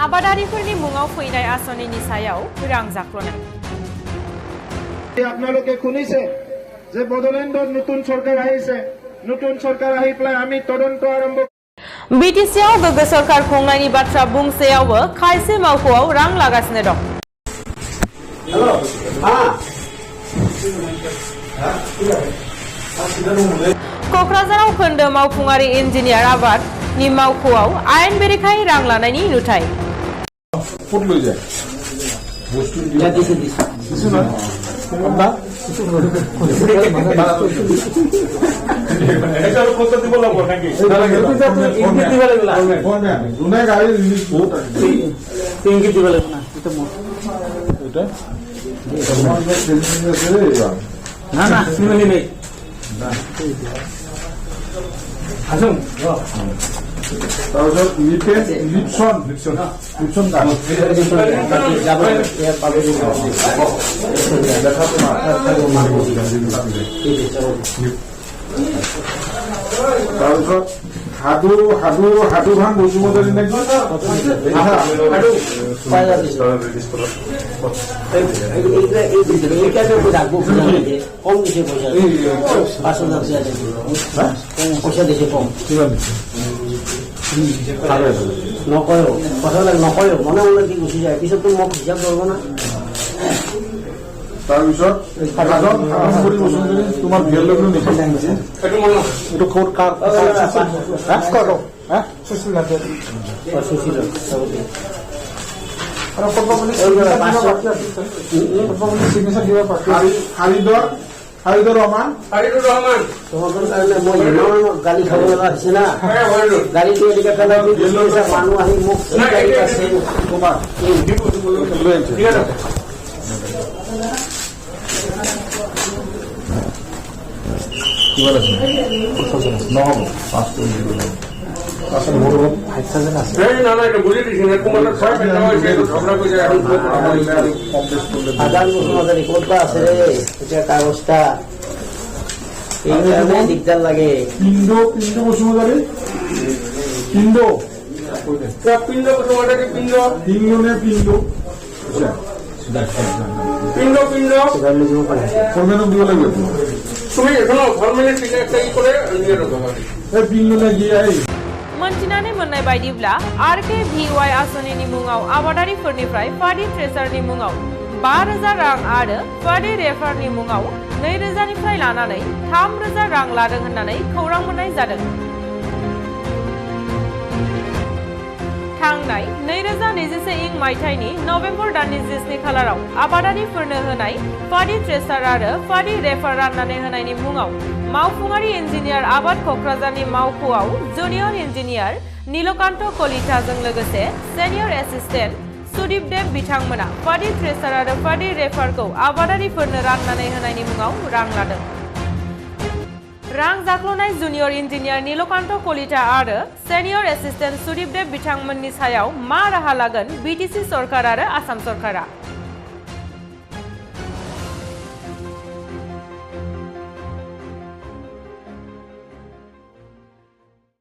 आबादारिफोरनि मुङाव फैनाय आसनिनि सायाव रां जाख्ल'नाय আপোনালোকে শুনিছে যে বড়োলেণ্ডত নতুন সরকার আহিছে নতুন সরকার আহি পেলাই আমি তদন্ত আরম্ভ বিটিসিआव गोग्गो सरकार खुंनायनि बाथ्रा बुंसेयावबो खायसे मावख'आव रां लागासिनो दं क'क्राझाराव खोन्दो मावफुंआरि इन्जिनियार आबादनि मावख'आव आयेन बेरेखायै रां लानायनि नुथाय হাদু ভাং বসুমতারি নাকি নকয়ো কথাবিলাক নকয়ো মনে মনে কি গুচি যায় পিছততো মোক হিচাপ কৰিব না তাৰপিছত তোমাৰ বিয়াৰ লগত নিশ্চয় এইটো ক'ত কাৰ হাৰিদৰ ৰহমান তহঁতৰ কাৰণে মই ইমান গালি খাব লগা হৈছে না গাড়ীটো এনেকে পেলাই মানুহ আহি মোক তোমাৰ কিমান আছে নহ'ব 5 কৰি দিব লাগিব কাগজটা এইকাৰণে দিগদাৰ লাগে পিণ্ড বসুমতাৰী পিণ্ড নে পিণ্ড ফৰ্মেটত দিব লাগিব मोनथिनानै मोननाय बायदिब्ला RKVY आसनिनि मुङाव आबादारिफोरनिफ्राय पाडी थ्रेसारनि मुङाव 5,000 रां आरो पाडी रेफारनि मुङाव 2,000 निफ्राय लानानै 3,000 रां लादों होननानै खौरां मोननाय जादों। थांनाय 2021 मायथाइनि नभेम्बर दाननि 10 खालाराव आबादारिफोरनो होनाय पाडी थ्रेसार आरो पाडी रेफार राननानै होनायनि मुङाव मावफुंआरि इन्जिनियार आबाद क'क्राझारनि मावख'आव जुनियर इन्जिनियार नीलो कलिताजों लोगोसे सिनियर एसिस्टेन्ट सुदीप देव बिथांमोना पाडी थ्रेसार आरो पाडी रेफारखौ आबादारिफोरनो राननानै होनायनि मुङाव रां लादों। रां जाख्ल'नाय जुनियर इन्जिनियार नीलो कलिता आरो सिनियर एसिस्टेन्ट सुदीप देव बिथांमोननि सायाव मा राहा लागोन बिटिसि सरकार आरो आसाम सरकारा।